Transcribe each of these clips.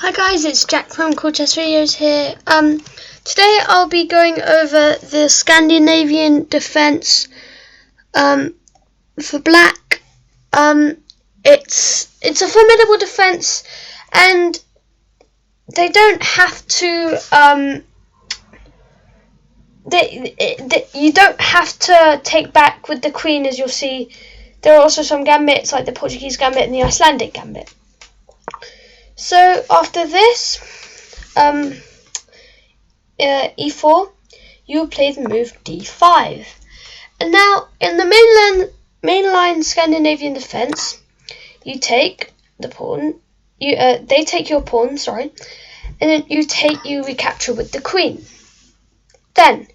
Hi guys, it's Jack from Cool Chess Videos here. Today I'll be going over the Scandinavian Defense for black. It's a formidable defense, and they don't have to you don't have to take back with the queen. As you'll see, there are also some gambits like the Portuguese gambit and the Icelandic gambit. So after this, e4, you play the move d5. And now in the mainline Scandinavian defense, you take the pawn. They take your pawn, sorry, and then you recapture with the queen. Then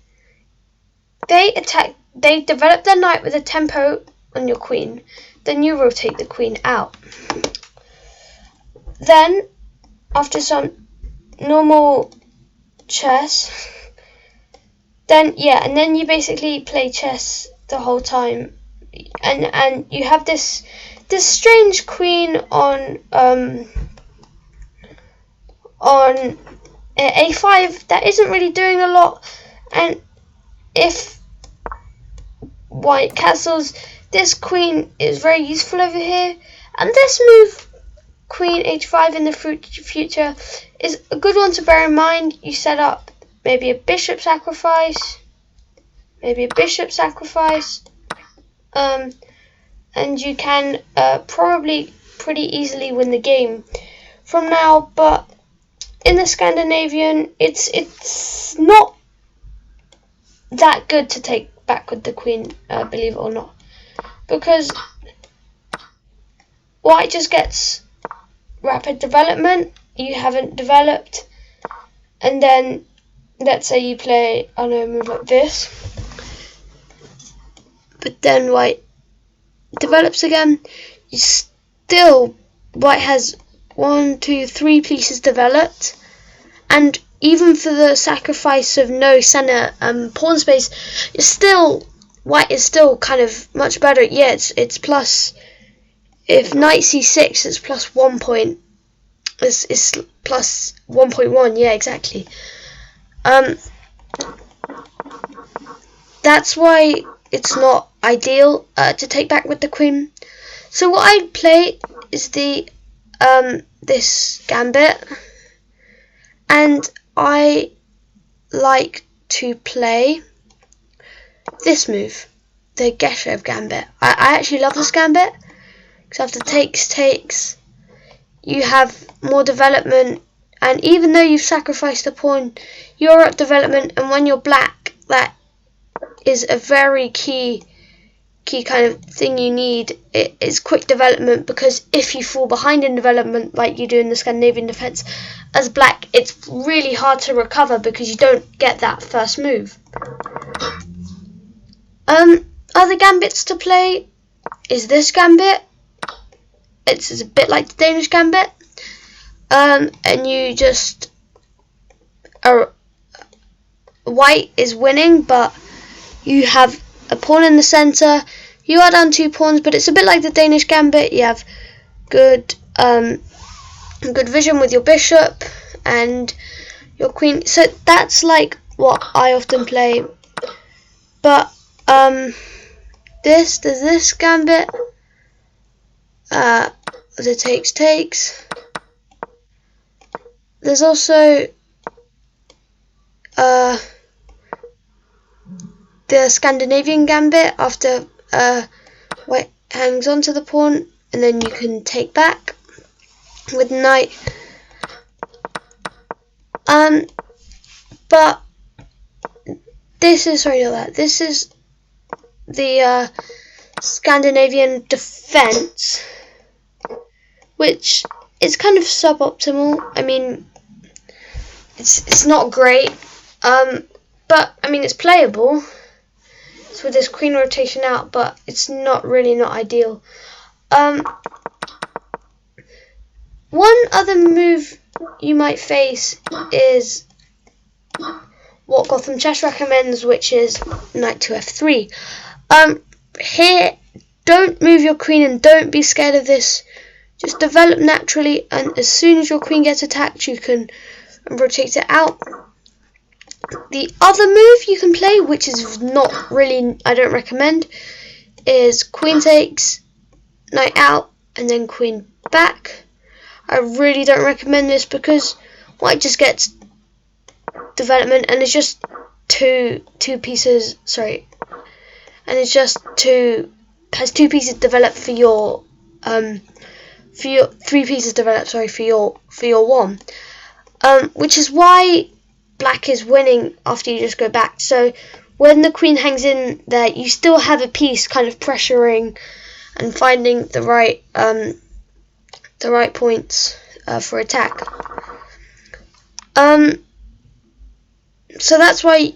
they attack. They develop their knight with a tempo on your queen. Then you rotate the queen out. Then, after some normal chess, then you basically play chess the whole time, and you have this strange queen on a5 that isn't really doing a lot, and if white castles, this queen is very useful over here, and this move, Queen h5 in the future, is a good one to bear in mind. You set up maybe a bishop sacrifice, and you can probably pretty easily win the game from now. But in the Scandinavian, it's not that good to take back with the queen, believe it or not, because white just gets rapid development. You haven't developed, and then let's say you play a move like this, but then white develops again. White has 1, 2, 3 pieces developed, and even for the sacrifice of no center pawn space, white is still kind of much better. Yeah, it's plus. If knight c6, it's plus 1 point. It's plus 1.1. Yeah, exactly. That's why it's not ideal to take back with the queen. So what I'd play is the this gambit, and I like to play this move, the Geshev gambit. I actually love this gambit. After takes, you have more development, and even though you've sacrificed a pawn, you're at development, and when you're black, that is a very key kind of thing you need. It's quick development, because if you fall behind in development like you do in the Scandinavian defense as black, it's really hard to recover because you don't get that first move. Other gambits to play is this gambit. It's a bit like the Danish gambit, and you just white is winning, but you have a pawn in the center. You are down 2 pawns, but it's a bit like the Danish gambit. You have good vision with your bishop and your queen. So that's like what I often play. But there's this gambit. The takes. There's also the Scandinavian gambit. After white hangs onto the pawn, and then you can take back with knight. But this is This is the Scandinavian defense, which is kind of suboptimal. I mean, it's not great, but I mean it's playable. It's with this queen rotation out, but it's not ideal. One other move you might face is what Gotham Chess recommends, which is knight to f3. Here, don't move your queen, and don't be scared of this just develop naturally, and as soon as your queen gets attacked, you can rotate it out. The other move you can play, which is not really, I don't recommend, is queen takes, knight out, and then queen back. I really don't recommend this because white just gets development, and it's just two pieces. Sorry, and it's just has two pieces developed for your 3 pieces developed. Sorry, for your one. Which is why black is winning after you just go back. So when the queen hangs in there, you still have a piece kind of pressuring and finding the right points for attack. So that's why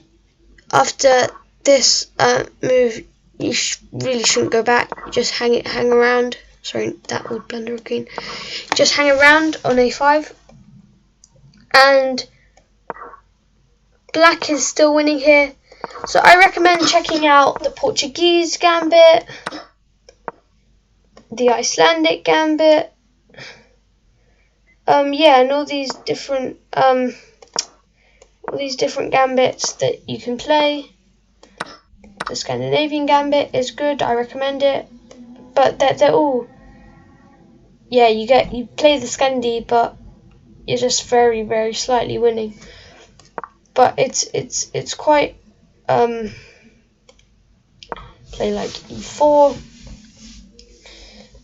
after this move, you really shouldn't go back. You just hang around. Sorry, that would blunder a queen. Just hang around on a5, and black is still winning here. So I recommend checking out the Portuguese gambit, the Icelandic gambit, yeah, and all these different gambits that you can play. The Scandinavian gambit is good. I recommend it, but they're all, yeah, you play the Scandi, but you're just very, very slightly winning. But it's quite play like e4,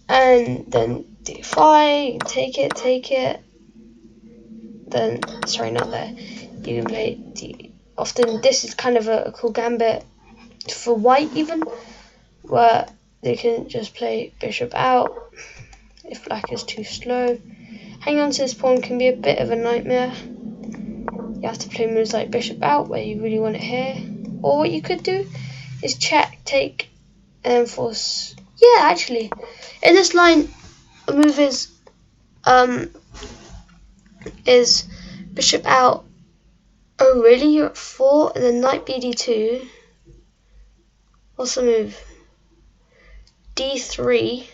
and then d5, take it. Then, sorry, not there. You can play often this is kind of a cool gambit for white even, where they can just play bishop out if black is too slow. Hanging on to this pawn can be a bit of a nightmare. You have to play moves like bishop out where you really want it here. Or what you could do is check, take, and then force. Yeah, actually, in this line, a move is bishop out. Oh really? You're at 4, and then knight bd2. What's the move? d3.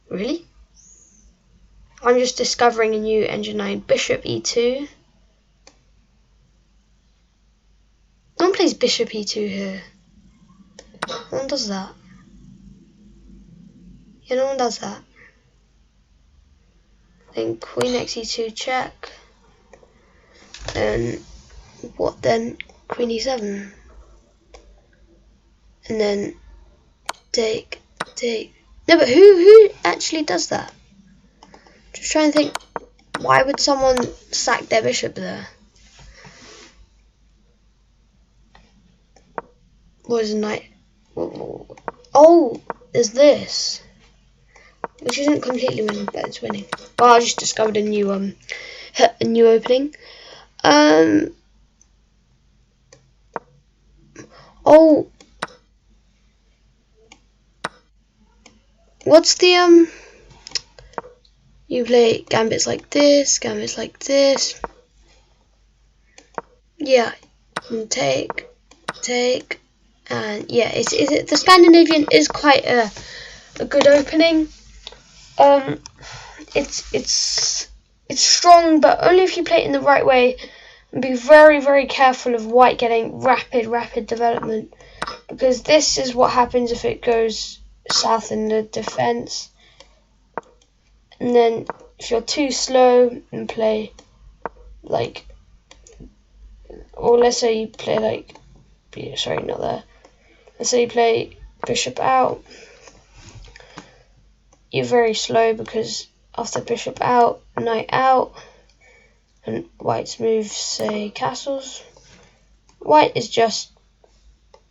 Really? I'm just discovering a new engine 9. Bishop e2. No one plays bishop e2 here. No one does that. Yeah, no one does that. Then queen xe2 check. Then what then? Queen e7. And then take. No, but who actually does that? Just trying to think. Why would someone sack their bishop there? What is a knight? Oh, there's this, which isn't completely winning, but it's winning. Well, I just discovered a new opening. Oh, what's the you play gambits like this, yeah, and take, and yeah, the Scandinavian is quite a good opening. It's strong, but only if you play it in the right way, and be very, very careful of white getting rapid development, because this is what happens if it goes south in the defense. And then if you're too slow and play like, or let's say you play like, sorry, not there. Let's say you play bishop out. You're very slow because after bishop out, knight out, and white's moves say castles. White is just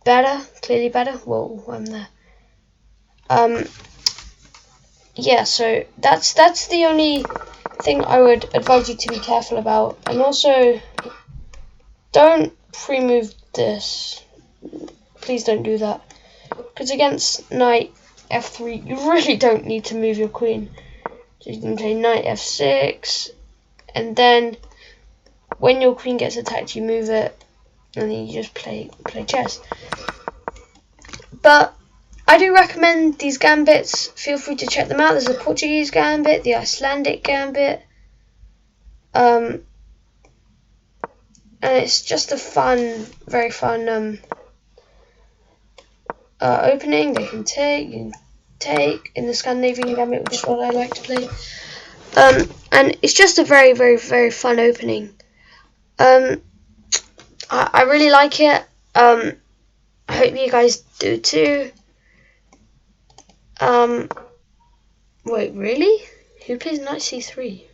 better, clearly better. Whoa, I'm there. Yeah, so that's the only thing I would advise you to be careful about. And also, don't pre-move this. Please don't do that, because against knight f3, you really don't need to move your queen. So you can play knight f6, and then when your queen gets attacked, you move it, and then you just play chess. But I do recommend these gambits. Feel free to check them out. There's a Portuguese gambit, the Icelandic gambit, and it's just a fun, very fun opening they can take. You can take in the Scandinavian gambit, which is what I like to play. And it's just a very, very, very fun opening. I really like it. I hope you guys do too. Wait, really? Who plays knight c3? You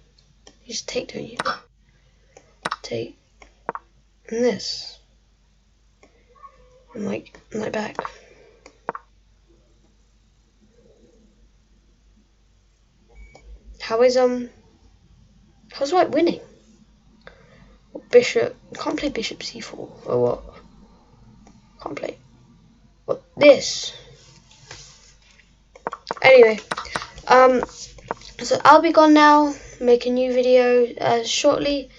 just take, don't you? Take. And this. And like back. How's white winning? Bishop. Can't play bishop c4 or what? Can't play. What this? Anyway, so I'll be gone now. Make a new video shortly.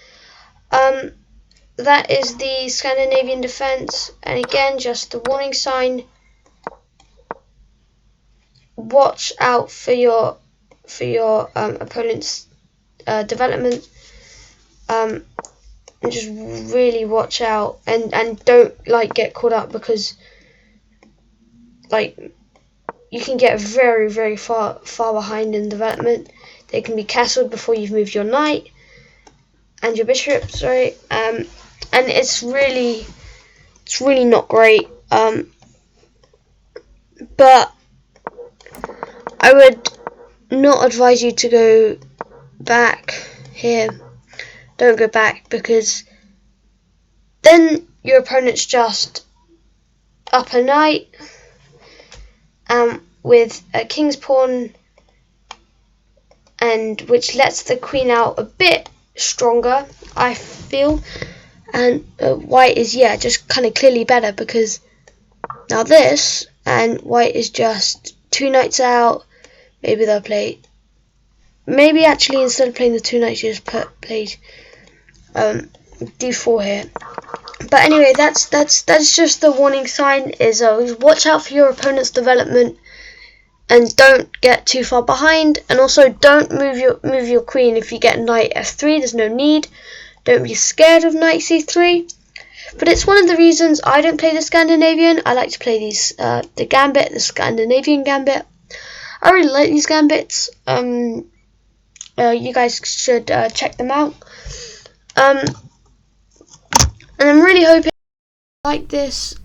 That is the Scandinavian Defense, and again, just a warning sign. Watch out for your opponent's development. And just really watch out, and don't get caught up, because you can get very, very far behind in development. They can be castled before you've moved your knight and your bishop, sorry. And it's really not great. But I would not advise you to go back here. Don't go back, because then your opponent's just up a knight with a king's pawn, and which lets the queen out a bit stronger, I feel. And white is just kind of clearly better, because now this, and white is just two knights out. Maybe they'll play. Maybe actually instead of playing the two knights, you just played d4 here. But anyway, that's just the warning sign. Is watch out for your opponent's development, and don't get too far behind. And also, don't move your queen if you get knight f3. There's no need. Don't be scared of knight c3. But it's one of the reasons I don't play the Scandinavian. I like to play these the gambit, the Scandinavian gambit. I really like these gambits. You guys should check them out. And I'm really hoping you like this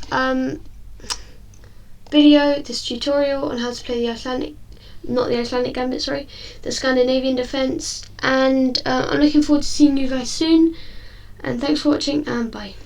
video, this tutorial on how to play the Icelandic gambit, sorry, the Scandinavian Defense. And I'm looking forward to seeing you guys soon. And thanks for watching, and bye.